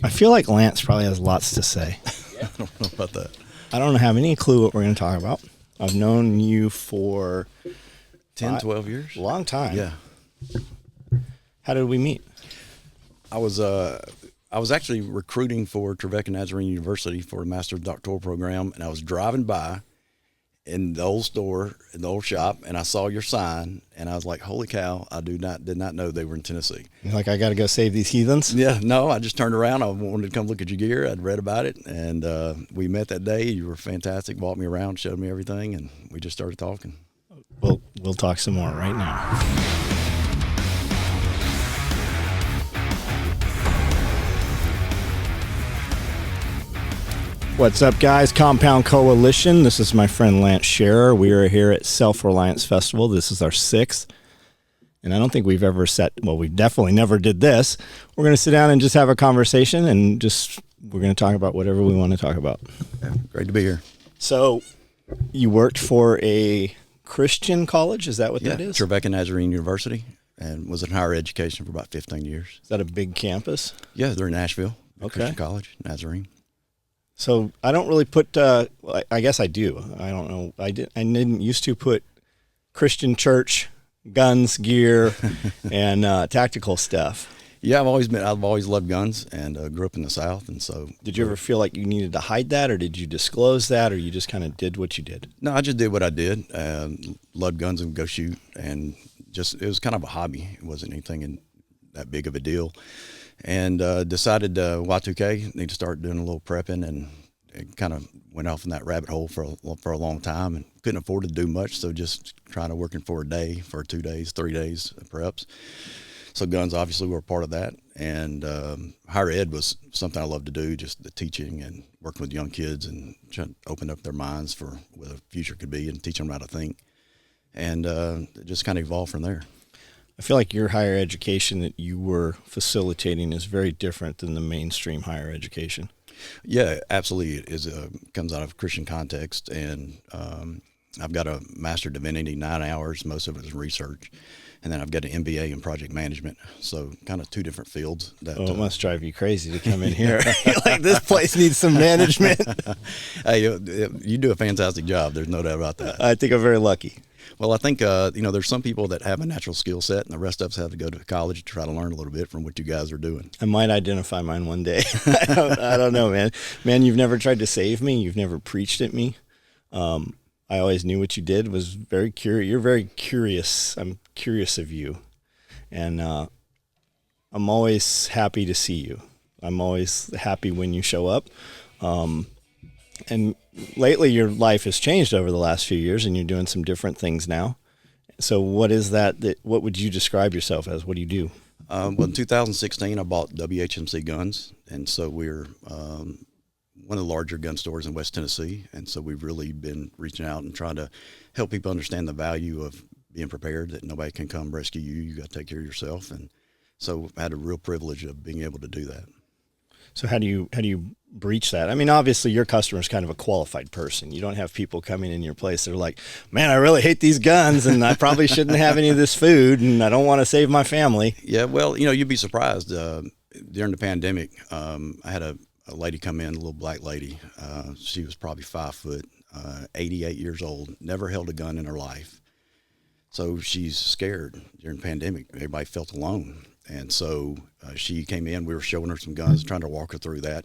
I feel like Lance probably has lots to say. I don't know about that. I don't have any clue what we're going to talk about. I've known you for 10, 12 years. a long time. Yeah. How did we meet? I was actually recruiting for Trevecca Nazarene University for a master's doctoral program, and I was driving by in the old store, in the old shop, and I saw your sign, and I was like, holy cow, I did not know they were in Tennessee. You're like, I got to go save these heathens? Yeah, no, I just turned around. I wanted to come look at your gear. I'd read about it, and we met that day. You were fantastic, walked me around, showed me everything, and we just started talking. We'll talk some more right now. What's up, guys? Compound Coalition. This is my friend Lance Sherer. We are here at Self-Reliance Festival. This is our 6th. And I don't think we've ever we definitely never did this. We're going to sit down and just have a conversation, and we're going to talk about whatever we want to talk about. Yeah, great to be here. So you worked for a Christian college? Is that what that is? Trevecca Nazarene University, and was in higher education for about 15 years. Is that a big campus? Yeah, they're in Nashville. Okay. Christian College, Nazarene. So I don't really put, I guess I do. I don't know. I didn't used to put Christian church, guns, gear, and tactical stuff. Yeah, I've always loved guns, and grew up in the South, and so. Did you ever feel like you needed to hide that, or did you disclose that, or you just kind of did what you did? No, I just did what I did. Loved guns and go shoot, and it was kind of a hobby. It wasn't anything that big of a deal. And decided Y2K, need to start doing a little prepping, and it kind of went off in that rabbit hole for a long time, and couldn't afford to do much, so just trying to working for a day, for 2 days, 3 days of preps. So guns obviously were a part of that, and higher ed was something I loved to do, just the teaching and working with young kids and trying to open up their minds for what the future could be and teaching them how to think, and it just kind of evolved from there. I feel like your higher education that you were facilitating is very different than the mainstream higher education. Yeah, absolutely. It is comes out of Christian context, and I've got a Master of Divinity, 9 hours. Most of it is research, and then I've got an MBA in project management. So kind of two different fields. It must drive you crazy to come in here. Like, this place needs some management. Hey, you do a fantastic job. There's no doubt about that. I think I'm very lucky. Well, I think, there's some people that have a natural skill set, and the rest of us have to go to college to try to learn a little bit from what you guys are doing. I might identify mine one day. I don't know, man. Man, you've never tried to save me. You've never preached at me. I always knew what you did was very curious. You're very curious. I'm curious of you. And I'm always happy to see you. I'm always happy when you show up. And lately your life has changed over the last few years, and you're doing some different things now. So what is that what would you describe yourself as? What do you do? Well, in 2016, I bought WHMC Guns, and so we're one of the larger gun stores in West Tennessee, and so we've really been reaching out and trying to help people understand the value of being prepared, that nobody can come rescue you. You got to take care of yourself, and so I had a real privilege of being able to do that. So how do you breach that? I mean, obviously your customer is kind of a qualified person. You don't have people coming in your place that are like, man, I really hate these guns, and I probably shouldn't have any of this food, and I don't want to save my family. Yeah, well, you'd be surprised. During the pandemic, I had a lady come in, a little black lady. She was probably 5 foot, 88 years old, never held a gun in her life. So she's scared during the pandemic. Everybody felt alone. And so she came in, we were showing her some guns, trying to walk her through that.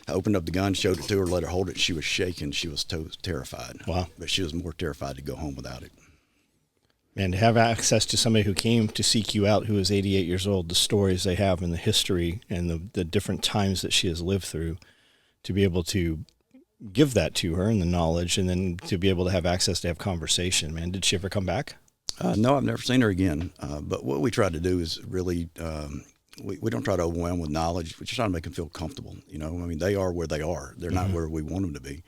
I opened up the gun, showed it to her, let her hold it. She was shaking. She was terrified. Wow. But she was more terrified to go home without it. Man, to have access to somebody who came to seek you out, who is 88 years old, the stories they have and the history and the different times that she has lived through, to be able to give that to her and the knowledge, and then to be able to have access to have conversation. Man, did she ever come back? No, I've never seen her again. But what we try to do is really, we don't try to overwhelm with knowledge. We just try to make them feel comfortable. They are where they are. They're not where we want them to be.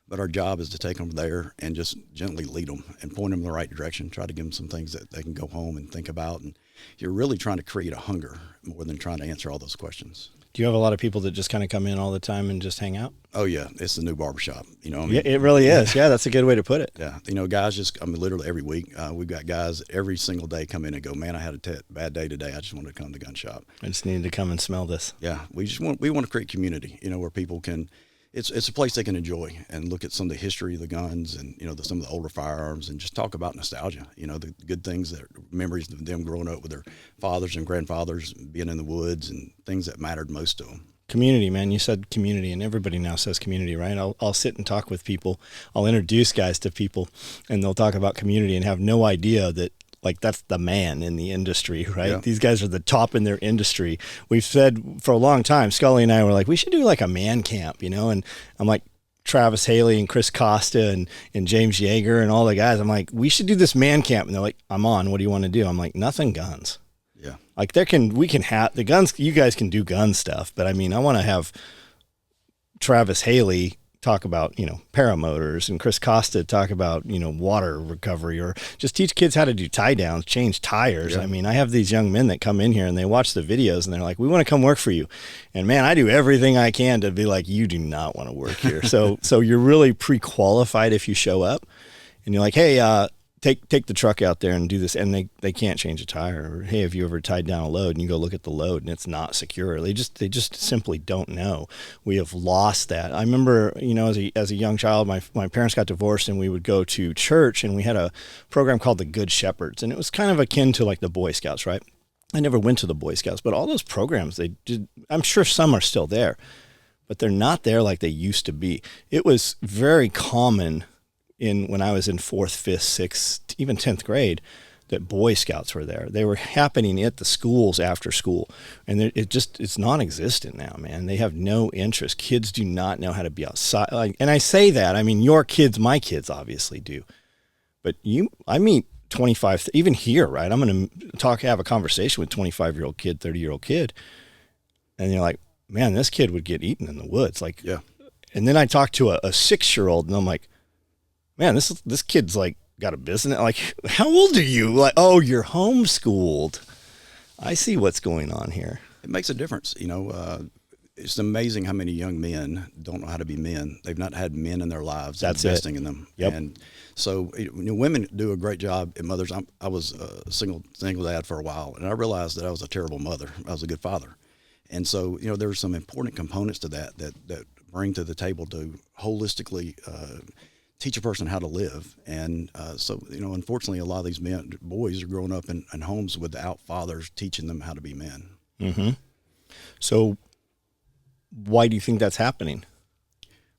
But our job is to take them there and just gently lead them and point them in the right direction, try to give them some things that they can go home and think about. And you're really trying to create a hunger more than trying to answer all those questions. Do you have a lot of people that just kind of come in all the time and just hang out? Oh yeah, it's the new barbershop. You know, Yeah, it really is. Yeah, that's a good way to put it. Yeah, you know, guys literally every week, we've got guys every single day come in and go, man, I had a bad day today. I just wanted to come to the gun shop. I just needed to come and smell this. Yeah, we want to create community, you know, where people can, it's a place they can enjoy and look at some of the history of the guns and, you know, some of the older firearms and just talk about nostalgia, you know, the good things, memories of them growing up with their fathers and grandfathers, being in the woods and things that mattered most to them. Community, man. You said community, and everybody now says community, right? I'll sit and talk with people. I'll introduce guys to people, and they'll talk about community and have no idea that, like, that's the man in the industry, right? Yeah. These guys are the top in their industry. We've said for a long time, Scully and I were like, we should do like a man camp, you know? And I'm like, Travis Haley and Chris Costa and James Yeager and all the guys, I'm like, we should do this man camp. And they're like, I'm on. What do you want to do? I'm like, nothing guns. Yeah. Like we can have the guns. You guys can do gun stuff, but I mean, I want to have Travis Haley talk about, you know, paramotors and Chris Costa talk about, you know, water recovery, or just teach kids how to do tie downs, change tires. Yeah. I mean, I have these young men that come in here and they watch the videos and they're like, we want to come work for you. And man, I do everything I can to be like, you do not want to work here. So you're really pre-qualified if you show up and you're like, hey, take the truck out there and do this, and they can't change a tire. Or, hey, have you ever tied down a load? And you go look at the load and it's not secure. They just simply don't know. We have lost that. I remember, you know, as a young child, my parents got divorced and we would go to church, and we had a program called the Good Shepherds, and it was kind of akin to like the Boy Scouts, right? I never went to the Boy Scouts, but all those programs they did, I'm sure some are still there, but they're not there like they used to be. It was very common when I was in 4th, 5th, 6th, even 10th grade, that Boy Scouts were there. They were happening at the schools after school. And it's non-existent now, man. They have no interest. Kids do not know how to be outside. And I say that, I mean, your kids, my kids obviously do. But I meet 25, even here, right? I'm going to have a conversation with 25-year-old kid, 30-year-old kid. And you're like, man, this kid would get eaten in the woods. Like, Yeah. And then I talk to a 6-year-old and I'm like, man, this kid's like got a business. Like, how old are you? Like, oh, you're homeschooled. I see what's going on here. It makes a difference. You know, it's amazing how many young men don't know how to be men. They've not had men in their lives. That's investing it. in them. Yep. And so, you know, women do a great job at mothers. I was a single dad for a while, and I realized that I was a terrible mother. I was a good father. And so, you know, there are some important components to that bring to the table to holistically teach a person how to live. And so, you know, unfortunately, a lot of these boys are growing up in homes without fathers teaching them how to be men. Mm-hmm. So why do you think that's happening?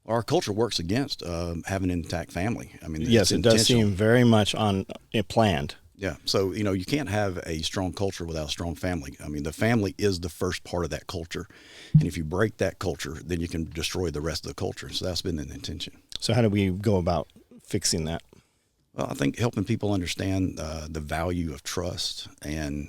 Our culture works against having an intact family. I mean, Yes, it does seem very much planned. Yeah. So, you know, you can't have a strong culture without a strong family. I mean, the family is the first part of that culture. And if you break that culture, then you can destroy the rest of the culture. So that's been the intention. So how do we go about fixing that? Well, I think helping people understand the value of trust. And,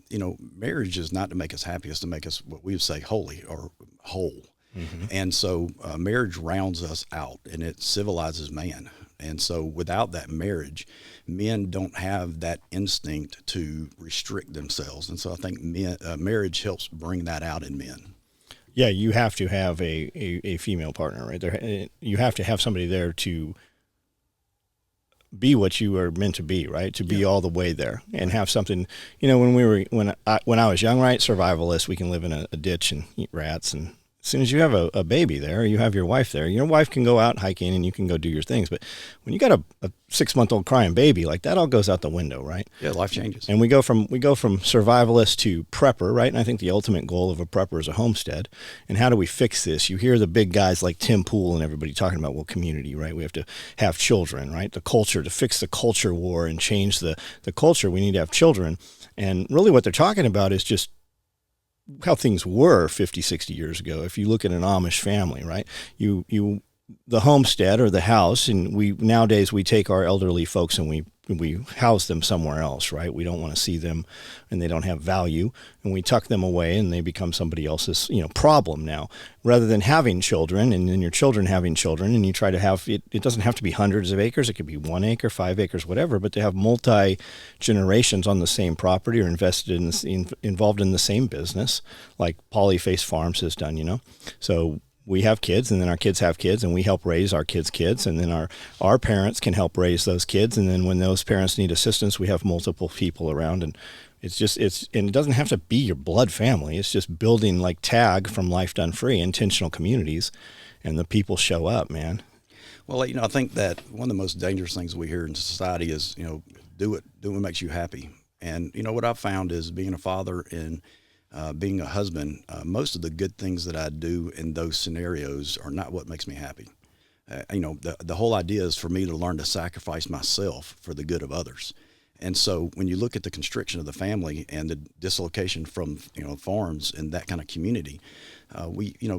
you know, marriage is not to make us happy. It's to make us, what we would say, holy or whole. Mm-hmm. And so marriage rounds us out and it civilizes man. And so without that marriage, men don't have that instinct to restrict themselves. And so I think marriage helps bring that out in men. Yeah, you have to have a female partner, right? There, you have to have somebody there to be what you are meant to be, right? To be all the way there and have something. You know, when I was young, right? Survivalist, we can live in a ditch and eat rats, and as soon as you have a baby there, you have your wife there. Your wife can go out hiking and you can go do your things. But when you got a 6-month-old crying baby, like that all goes out the window, right? Yeah, life changes. And we go from survivalist to prepper, right? And I think the ultimate goal of a prepper is a homestead. And how do we fix this? You hear the big guys like Tim Pool and everybody talking about, well, community, right? We have to have children, right? The culture, to fix the culture war and change the culture, we need to have children. And really what they're talking about is just how things were 50, 60 years ago. If you look at an Amish family, right? The homestead or the house, and nowadays we take our elderly folks and we we house them somewhere else, right? We don't want to see them and they don't have value, and we tuck them away and they become somebody else's, problem now, rather than having children and then your children having children, and you try to have it. It doesn't have to be hundreds of acres. It could be 1 acre, 5 acres, whatever, but to have multi generations on the same property or invested involved in the same business, like Polyface Farms has done, So we have kids, and then our kids have kids, and we help raise our kids' kids, and then our parents can help raise those kids, and then when those parents need assistance, we have multiple people around, and and it doesn't have to be your blood family. It's just building, like Tag from Life Done Free, intentional communities, and the people show up, man. Well, I think that one of the most dangerous things we hear in society is, do what makes you happy. And what I've found is being a father and being a husband, most of the good things that I do in those scenarios are not what makes me happy. The whole idea is for me to learn to sacrifice myself for the good of others. And so when you look at the constriction of the family and the dislocation from, farms and that kind of community,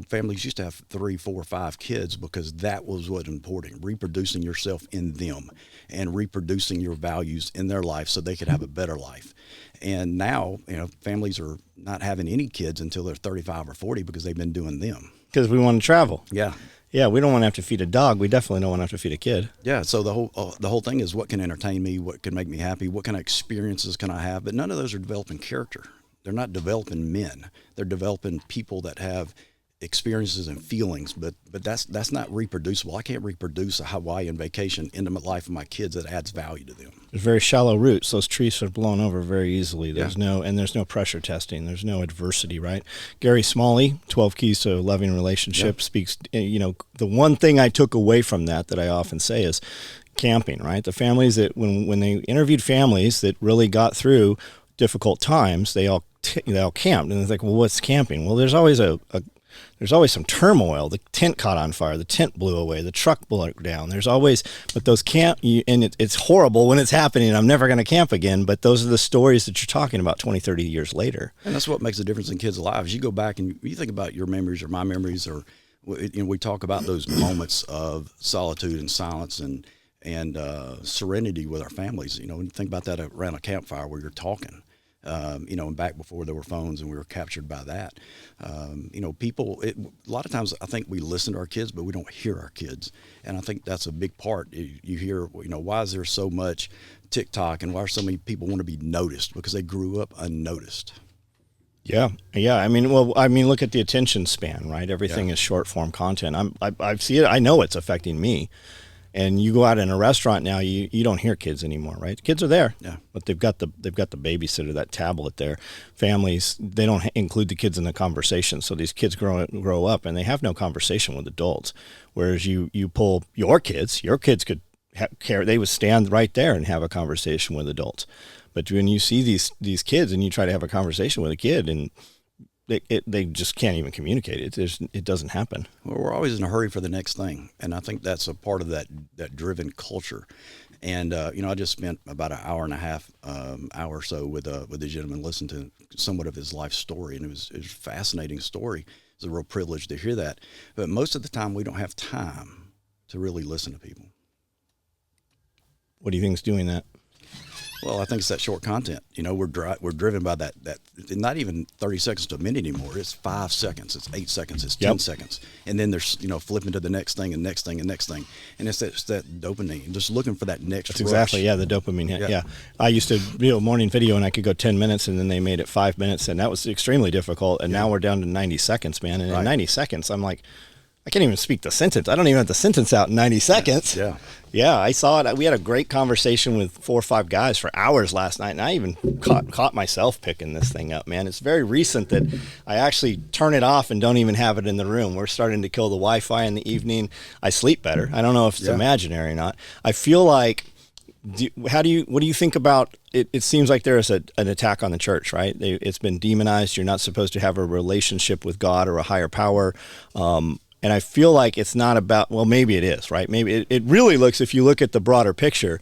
families used to have 3, 4, 5 kids because that was what important, reproducing yourself in them and reproducing your values in their life so they could have a better life. And now, families are not having any kids until they're 35 or 40 because they've been doing them. Because we want to travel. Yeah. Yeah, we don't want to have to feed a dog. We definitely don't want to have to feed a kid. Yeah, so the whole thing is what can entertain me, what can make me happy, what kind of experiences can I have, but none of those are developing character. They're not developing men. They're developing people that have experiences and feelings, but that's not reproducible. I can't reproduce a Hawaiian vacation into my life of my kids that adds value to them. There's very shallow roots. Those trees are blown over very easily. There's no pressure testing. There's no adversity, right? Gary Smalley, 12 Keys to a Loving Relationship, speaks, the one thing I took away from that I often say is camping, right? The families that, when they interviewed families that really got through difficult times, they all camped. And it's like, well, what's camping? Well, there's always there's always some turmoil. The tent caught on fire. The tent blew away. The truck broke down. But those it's horrible when it's happening. I'm never going to camp again. But those are the stories that you're talking about 20, 30 years later. And that's what makes the difference in kids' lives. You go back and you think about your memories or my memories, or we talk about those moments of solitude and silence and serenity with our families. When you think about that around a campfire where you're talking. And back before there were phones and we were captured by that, people, a lot of times I think we listen to our kids, but we don't hear our kids. And I think that's a big part. You hear, why is there so much TikTok and why are so many people want to be noticed? Because they grew up unnoticed. Yeah. I mean, look at the attention span, right? Everything is short form content. I see it. I know it's affecting me. And you go out in a restaurant now, you don't hear kids anymore, right? Kids are there, but they've got the babysitter, that tablet there. Families, they don't include the kids in the conversation, so these kids grow up and they have no conversation with adults. Whereas you pull your kids could care, they would stand right there and have a conversation with adults. But when you see these kids and you try to have a conversation with a kid and they just can't even communicate. It doesn't happen. Well, we're always in a hurry for the next thing, and I think that's a part of that driven culture. And I just spent about an hour and a half, hour or so with a gentleman, listening to somewhat of his life story, and it was a fascinating story. It's a real privilege to hear that. But most of the time, we don't have time to really listen to people. What do you think is doing that? Well, I think it's that short content. We're driven by that not even 30 seconds to a minute anymore. It's 5 seconds. It's 8 seconds. It's 10 seconds. And then there's, flipping to the next thing and next thing and next thing. And it's that dopamine, just looking for that next rush. Exactly. Yeah. The dopamine hit. Yeah. I used to do a morning video and I could go 10 minutes and then they made it 5 minutes and that was extremely difficult. And now we're down to 90 seconds, man. And in 90 seconds, I'm like, I can't even speak the sentence. I don't even have the sentence out in 90 seconds. Yeah, I saw it. We had a great conversation with 4 or 5 guys for hours last night, and I even caught myself picking this thing up, man. It's very recent that I actually turn it off and don't even have it in the room. We're starting to kill the Wi-Fi in the evening. I sleep better. I don't know if it's imaginary or not. I feel like, what do you think about it? It seems like there is an attack on the church, right? It's been demonized. You're not supposed to have a relationship with God or a higher power. And I feel like it's not about, well, maybe it is, right? Maybe it really looks, if you look at the broader picture,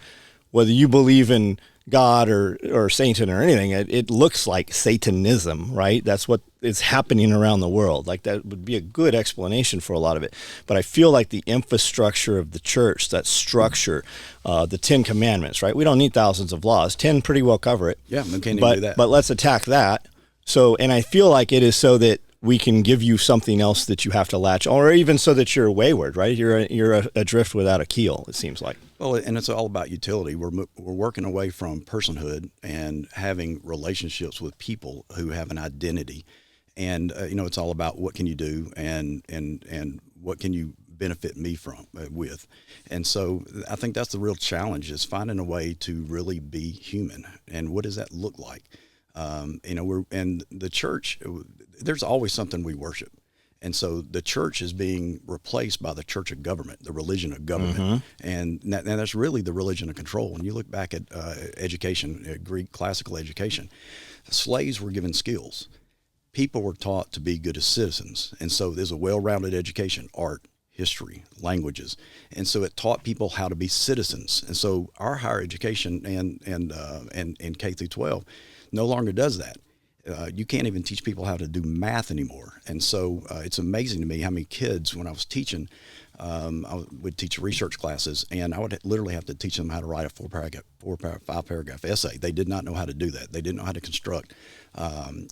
whether you believe in God or Satan or anything. It looks like Satanism, right? That's what is happening around the world. Like that would be a good explanation for a lot of it. But I feel like the infrastructure of the church, that structure, the 10 Commandments, right? We don't need thousands of laws. 10 pretty well cover it. Yeah, we can't even do that. But let's attack that. So, and I feel like it is so that we can give you something else that you have to latch, or even so that you're wayward, right? You're adrift without a keel, it seems like. Well, and it's all about utility. We're working away from personhood and having relationships with people who have an identity, and it's all about what can you do and what can you benefit me from with, and so I think that's the real challenge, is finding a way to really be human. And what does that look like? And the church, there's always something we worship. And so the church is being replaced by the church of government, the religion of government. Mm-hmm. And that's really the religion of control. When you look back at education, Greek classical education, slaves were given skills. People were taught to be good as citizens. And so there's a well-rounded education, art, history, languages. And so it taught people how to be citizens. And so our higher education and K through 12 no longer does that. You can't even teach people how to do math anymore. And so it's amazing to me how many kids, when I was teaching, I would teach research classes, and I would literally have to teach them how to write a five-paragraph essay. They did not know how to do that. They didn't know how to construct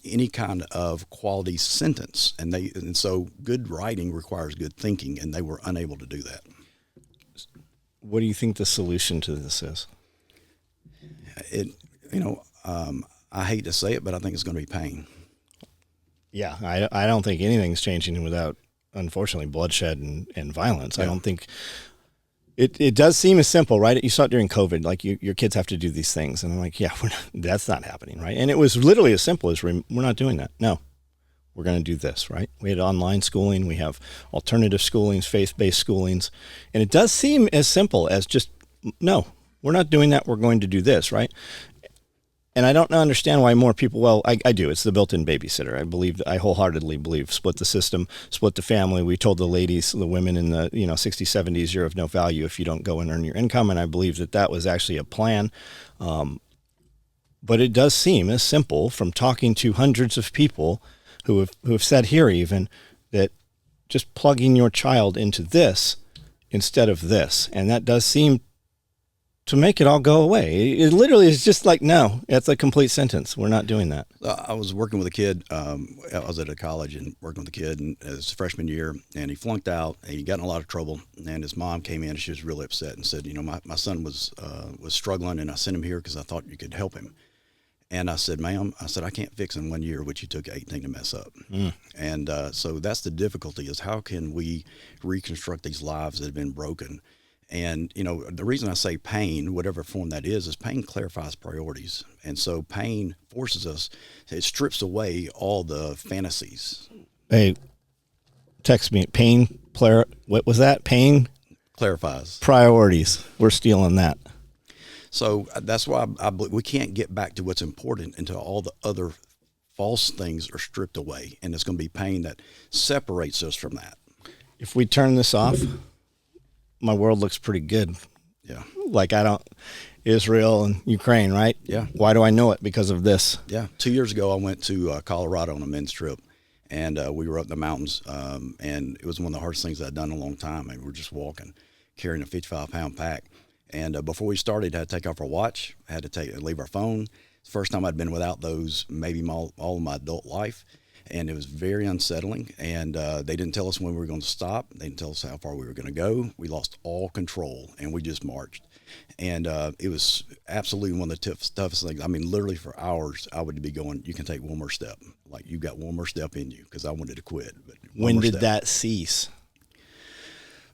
any kind of quality sentence. And so good writing requires good thinking, and they were unable to do that. What do you think the solution to this is? I hate to say it, but I think it's going to be pain. Yeah, I don't think anything's changing without, unfortunately, bloodshed and violence. Yeah. I don't think it does seem as simple, right? You saw it during COVID, like your kids have to do these things, and I'm like, yeah, that's not happening, right? And it was literally as simple as we're not doing that. No, we're going to do this, right? We had online schooling, we have alternative schoolings, faith-based schoolings, and it does seem as simple as just, no, we're not doing that. We're going to do this, right? And I don't understand why more people, well, I do. It's the built-in babysitter. I wholeheartedly believe, split the system, split the family. We told the ladies, the women in the 60s, 70s, you're of no value if you don't go and earn your income. And I believe that was actually a plan. But it does seem as simple, from talking to hundreds of people who have said here even, that just plugging your child into this instead of this. And that does seem to make it all go away. It literally is just like, no, it's a complete sentence. We're not doing that. I was working with a kid. I was at a college and working with a kid in his freshman year, and he flunked out, and he got in a lot of trouble. And his mom came in, and she was really upset and said, my son was struggling, and I sent him here because I thought you could help him. And I said, ma'am, I can't fix in 1 year what you took 18 to mess up. And so that's the difficulty, is how can we reconstruct these lives that have been broken? And, the reason I say pain, whatever form that is pain clarifies priorities. And so pain forces us, it strips away all the fantasies. Hey, text me, pain, what was that? Pain? Clarifies. Priorities. We're stealing that. So that's why we can't get back to what's important until all the other false things are stripped away. And it's going to be pain that separates us from that. If we turn this off, my world looks pretty good. Yeah. Like Israel and Ukraine, right? Yeah. Why do I know it? Because of this. Yeah. 2 years ago, I went to Colorado on a men's trip, and we were up in the mountains, and it was one of the hardest things I'd done in a long time. And we were just walking, carrying a 55-pound pack. And before we started, I had to take off our watch. I had to leave our phone. It's the first time I'd been without those maybe all of my adult life. And it was very unsettling, and they didn't tell us when we were going to stop. They didn't tell us how far we were going to go. We lost all control, and we just marched. And it was absolutely one of the toughest things. I mean, literally for hours, I would be going, you can take one more step. Like, you got one more step in you, because I wanted to quit. But when did that cease?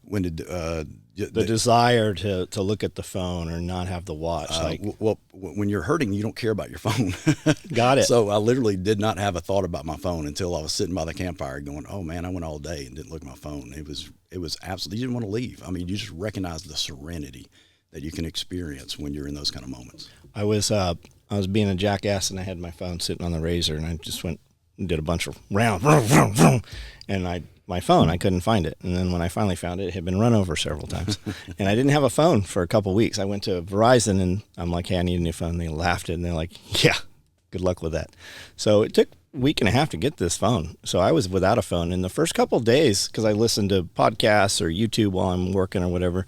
When did the desire to look at the phone or not have the watch? Well, when you're hurting, you don't care about your phone. Got it. So I literally did not have a thought about my phone until I was sitting by the campfire going, oh man, I went all day and didn't look at my phone. It was absolutely, you didn't want to leave. I mean, you just recognize the serenity that you can experience when you're in those kind of moments. I was being a jackass, and I had my phone sitting on the razor, and I just went did a bunch of round, and my phone, I couldn't find it. And then when I finally found it, it had been run over several times. And I didn't have a phone for a couple of weeks. I went to Verizon and I'm like, hey, I need a new phone. They laughed and they're like, yeah, good luck with that. So it took a week and a half to get this phone. So I was without a phone. In the first couple of days, because I listened to podcasts or YouTube while I'm working or whatever,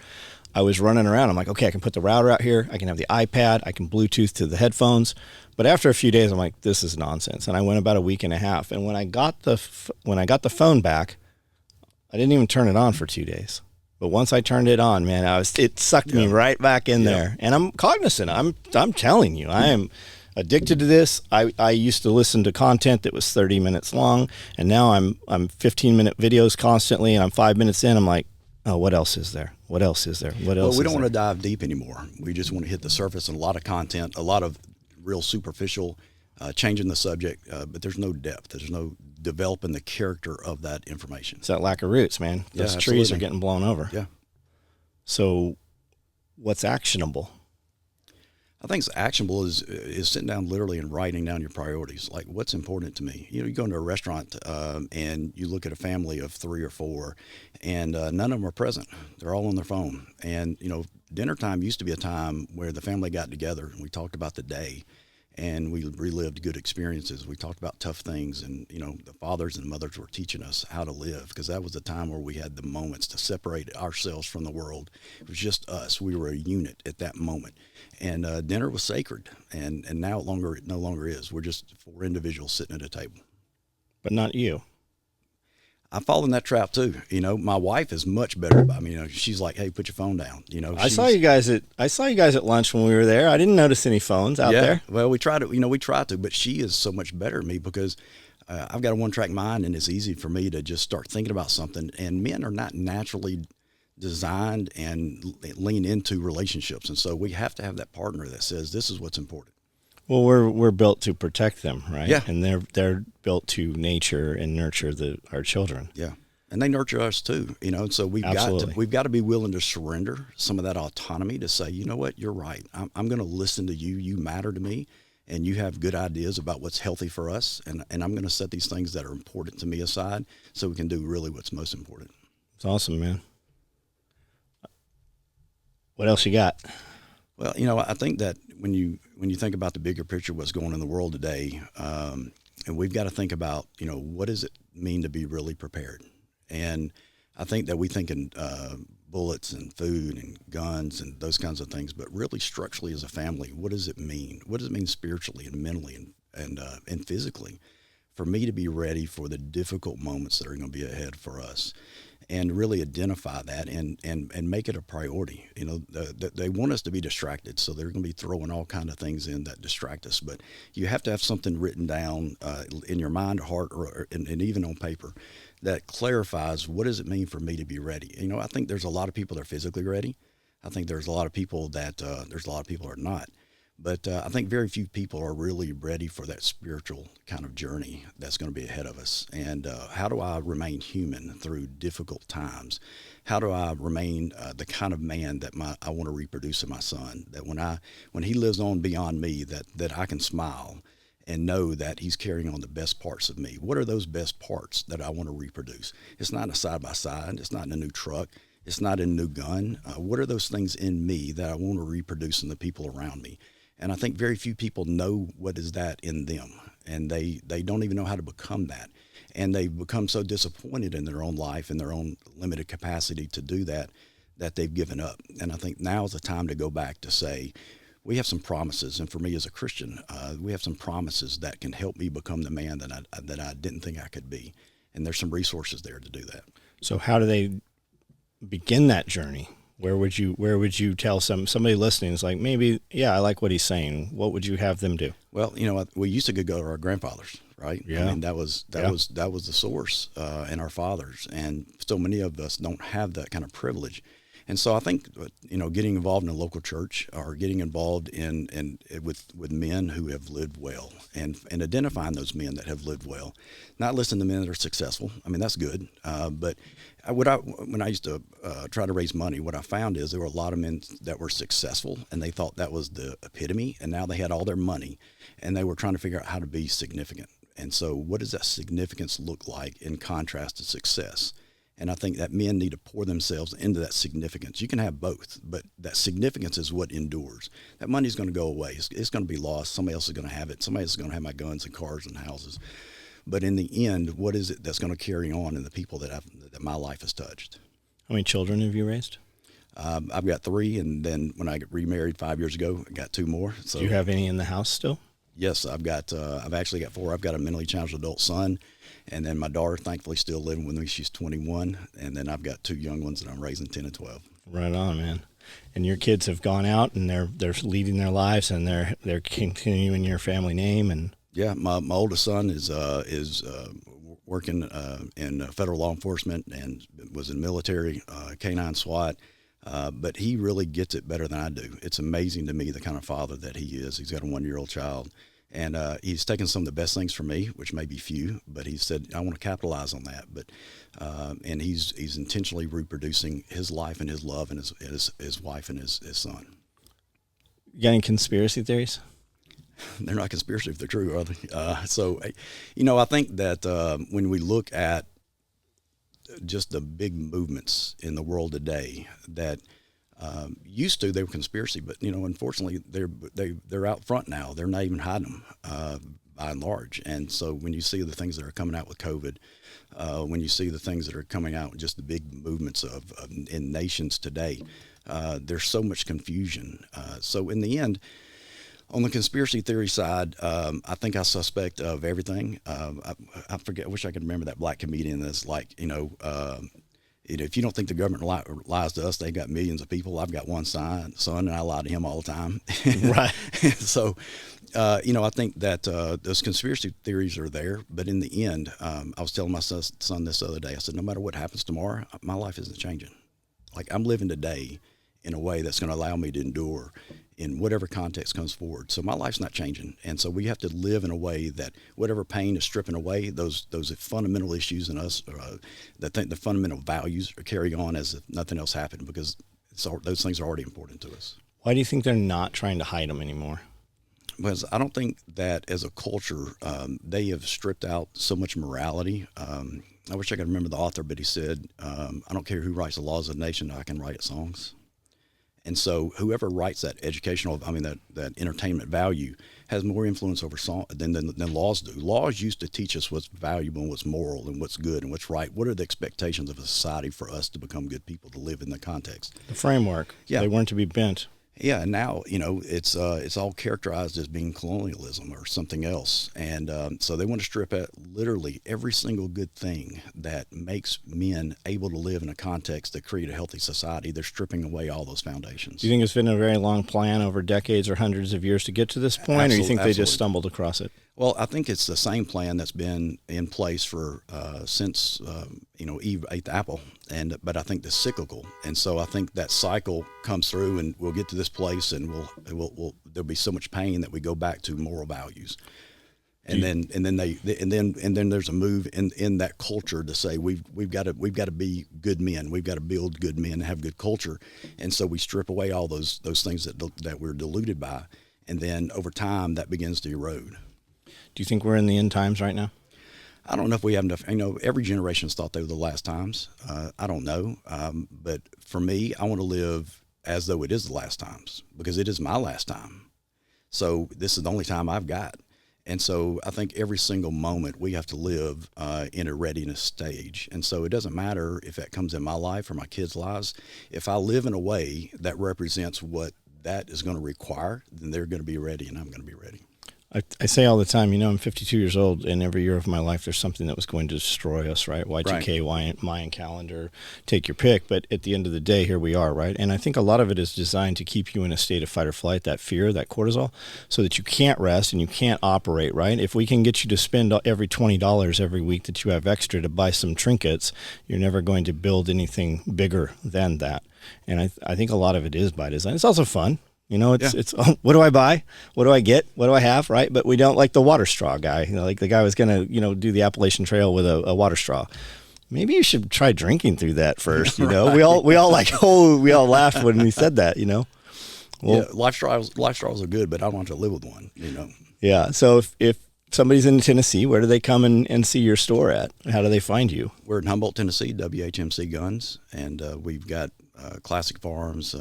I was running around. I'm like, okay, I can put the router out here. I can have the iPad. I can Bluetooth to the headphones. But after a few days, I'm like, this is nonsense. And I went about a week and a half. And when I got the phone back, I didn't even turn it on for 2 days. But once I turned it on, man, it sucked me right back in there. And I'm cognizant. I'm telling you, I am addicted to this. I used to listen to content that was 30 minutes long, and now I'm 15-minute videos constantly, and I'm 5 minutes in. I'm like, oh, what else is there? What else is there? What else? Well, we don't want to dive deep anymore. We just want to hit the surface and a lot of content, a lot of real superficial, changing the subject, but there's no depth. There's no developing the character of that information. It's that lack of roots, man. Those trees are getting blown over. Yeah. So what's actionable? I think it's actionable is sitting down literally and writing down your priorities. Like, what's important to me? You know, you go into a restaurant and you look at a family of 3 or 4, and none of them are present. They're all on their phone. And, you know, dinner time used to be a time where the family got together and we talked about the day. And we relived good experiences. We talked about tough things, and you know, the fathers and mothers were teaching us how to live, because that was the time where we had the moments to separate ourselves from the world. It was just us. We were a unit at that moment, and dinner was sacred. And now it no longer is. We're just 4 individuals sitting at a table. But not you. I fall in that trap too. You know, my wife is much better about me. You know, she's like, "Hey, put your phone down." You know, I saw you guys at lunch when we were there. I didn't notice any phones out there. Well, we try to, but she is so much better than me because I've got a one-track mind, and it's easy for me to just start thinking about something. And men are not naturally designed and lean into relationships, and so we have to have that partner that says, "This is what's important." Well, we're built to protect them, right? Yeah. And they're built to nature and nurture our children. Yeah. And they nurture us too, you know. So we've got to be willing to surrender some of that autonomy to say, you know what, you're right. I'm going to listen to you. You matter to me, and you have good ideas about what's healthy for us. And I'm going to set these things that are important to me aside so we can do really what's most important. It's awesome, man. What else you got? Well, you know, I think that when you think about the bigger picture, what's going on in the world today, and we've got to think about, you know, what does it mean to be really prepared? And I think that we think in bullets and food and guns and those kinds of things, but really structurally as a family, what does it mean? What does it mean spiritually and mentally and physically for me to be ready for the difficult moments that are going to be ahead for us? And really identify that and make it a priority. You know, they want us to be distracted, so they're going to be throwing all kind of things in that distract us. But you have to have something written down in your mind, heart, and even on paper that clarifies what does it mean for me to be ready. You know, I think there's a lot of people that are physically ready. I think there's a lot of people that are not. But I think very few people are really ready for that spiritual kind of journey that's going to be ahead of us. And how do I remain human through difficult times? How do I remain the kind of man that I want to reproduce in my son? That when he lives on beyond me, that I can smile and know that he's carrying on the best parts of me. What are those best parts that I want to reproduce? It's not in a side-by-side. It's not in a new truck. It's not in a new gun. What are those things in me that I want to reproduce in the people around me? And I think very few people know what is that in them, and they don't even know how to become that. And they've become so disappointed in their own life and their own limited capacity to do that they've given up. And I think now is the time to go back to say, we have some promises, and for me as a Christian, we have some promises that can help me become the man that I didn't think I could be. And there's some resources there to do that. So how do they begin that journey? Where would you tell somebody listening is like, maybe, yeah, I like what he's saying. What would you have them do? Well, you know, we used to go to our grandfathers, right? Yeah. I mean, that was the source, and our fathers, and so many of us don't have that kind of privilege. And so I think, you know, getting involved in a local church or getting involved with men who have lived well and identifying those men that have lived well, not listening to men that are successful. I mean, that's good. But when I used to try to raise money, what I found is there were a lot of men that were successful and they thought that was the epitome, and now they had all their money and they were trying to figure out how to be significant. And so what does that significance look like in contrast to success? And I think that men need to pour themselves into that significance. You can have both, but that significance is what endures. That money's going to go away. It's going to be lost. Somebody else is going to have it. Somebody else is going to have my guns and cars and houses. But in the end, what is it that's going to carry on in the people that my life has touched? How many children have you raised? I've got 3, and then when I got remarried 5 years ago, I got 2 more. So, do you have any in the house still? Yes, I've actually got 4. I've got a mentally challenged adult son, and then my daughter, thankfully, still living with me. She's 21, and then I've got 2 young ones that I'm raising, 10 and 12. Right on, man. And your kids have gone out and they're leading their lives, and they're continuing your family name. And yeah, my oldest son is working in federal law enforcement and was in military, K-9 SWAT. But he really gets it better than I do. It's amazing to me the kind of father that he is. He's got a 1-year-old child, and he's taken some of the best things from me, which may be few, but he said, I want to capitalize on that. But and he's intentionally reproducing his life and his love and his wife and his son. You got any conspiracy theories? They're not conspiracy if they're true, are they? So, I think that when we look at just the big movements in the world today that used to, they were conspiracy, but unfortunately they're out front now. They're not even hiding them by and large. And so when you see the things that are coming out with COVID, when you see the things that are coming out, just the big movements in nations today, there's so much confusion. So in the end, on the conspiracy theory side, I think I suspect of everything. I forget. I wish I could remember that black comedian that's like, if you don't think the government lies to us, they got millions of people. I've got one son, and I lie to him all the time. Right. So, I think that those conspiracy theories are there. But in the end, I was telling my son this other day, I said, no matter what happens tomorrow, my life isn't changing. Like, I'm living today in a way that's going to allow me to endure in whatever context comes forward. So my life's not changing. And so we have to live in a way that whatever pain is stripping away, those fundamental issues in us, the fundamental values are carry on as if nothing else happened, because those things are already important to us. Why do you think they're not trying to hide them anymore? Because I don't think that as a culture, they have stripped out so much morality. I wish I could remember the author, but he said, I don't care who writes the laws of the nation, I can write its songs. And so whoever writes that that entertainment value has more influence over song than laws do. Laws used to teach us what's valuable and what's moral and what's good and what's right. What are the expectations of a society for us to become good people, to live in the context? The framework. Yeah. They weren't to be bent. Yeah, and now, it's all characterized as being colonialism or something else. And so they want to strip out literally every single good thing that makes men able to live in a context that create a healthy society. They're stripping away all those foundations. Do you think it's been a very long plan over decades or hundreds of years to get to this point, or do you think they just stumbled across it? Well, I think it's the same plan that's been in place for since Eve ate the apple, but I think it's cyclical, and so I think that cycle comes through, and we'll get to this place, and there'll be so much pain that we go back to moral values, and then there's a move in that culture to say we've got to be good men, we've got to build good men and have good culture, and so we strip away all those things that we're deluded by, and then over time that begins to erode. Do you think we're in the end times right now? I don't know if we have enough. Every generation's thought they were the last times. I don't know. But for me, I want to live as though it is the last times, because it is my last time. So this is the only time I've got. And so I think every single moment we have to live in a readiness stage. And so it doesn't matter if that comes in my life or my kids' lives. If I live in a way that represents what that is going to require, then they're going to be ready and I'm going to be ready. I say all the time, I'm 52 years old, and every year of my life there's something that was going to destroy us, right? Y2K, right. Mayan calendar, take your pick. But at the end of the day, here we are, right? And I think a lot of it is designed to keep you in a state of fight or flight, that fear, that cortisol, so that you can't rest and you can't operate, right? If we can get you to spend every $20 every week that you have extra to buy some trinkets, you're never going to build anything bigger than that. And I think a lot of it is by design. It's also fun. It's what do I buy? What do I get? What do I have? Right. But we don't like the water straw guy. Like the guy was going to, do the Appalachian Trail with a water straw. Maybe you should try drinking through that first. Right. we all we all laughed when he said that, Well, life straws are good, but I don't want to live with one, Yeah. So if somebody's in Tennessee, where do they come and see your store at? How do they find you? We're in Humboldt, Tennessee, WHMC Guns, and we've got classic firearms,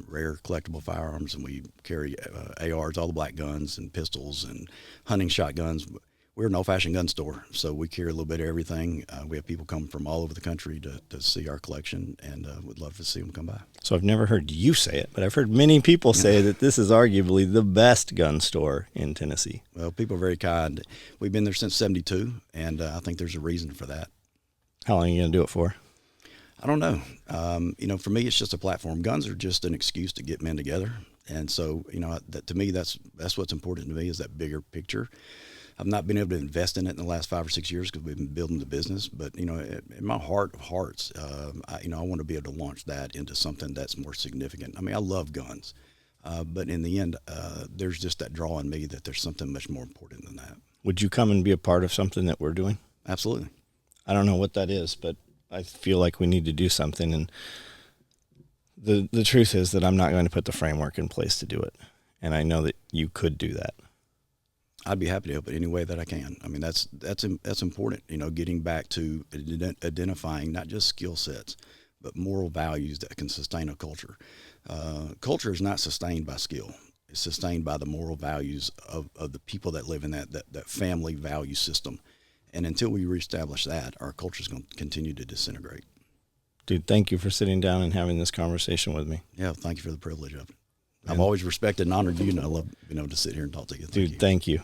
rare collectible firearms, and we carry ARs, all the black guns and pistols and hunting shotguns. We're an old-fashioned gun store, so we carry a little bit of everything. We have people come from all over the country to see our collection, and would love to see them come by. So I've never heard you say it, but I've heard many people say that this is arguably the best gun store in Tennessee. Well, people are very kind. We've been there since '72, and I think there's a reason for that. How long are you going to do it for? I don't know. For me, it's just a platform. Guns are just an excuse to get men together, and so to me, that's what's important to me, is that bigger picture. I've not been able to invest in it in the last 5 or 6 years because we've been building the business. But in my heart of hearts, I want to be able to launch that into something that's more significant. I mean, I love guns, but in the end, there's just that draw in me that there's something much more important than that. Would you come and be a part of something that we're doing? Absolutely. I don't know what that is, but I feel like we need to do something. And the truth is that I'm not going to put the framework in place to do it. And I know that you could do that. I'd be happy to help in any way that I can. I mean, that's important, getting back to identifying not just skill sets, but moral values that can sustain a culture. Culture is not sustained by skill. It's sustained by the moral values of the people that live in that family value system. And until we reestablish that, our culture is going to continue to disintegrate. Dude, thank you for sitting down and having this conversation with me. Yeah, thank you for the privilege of it. I've always respected and honored you, and I love being able to sit here and talk to you. Thank you.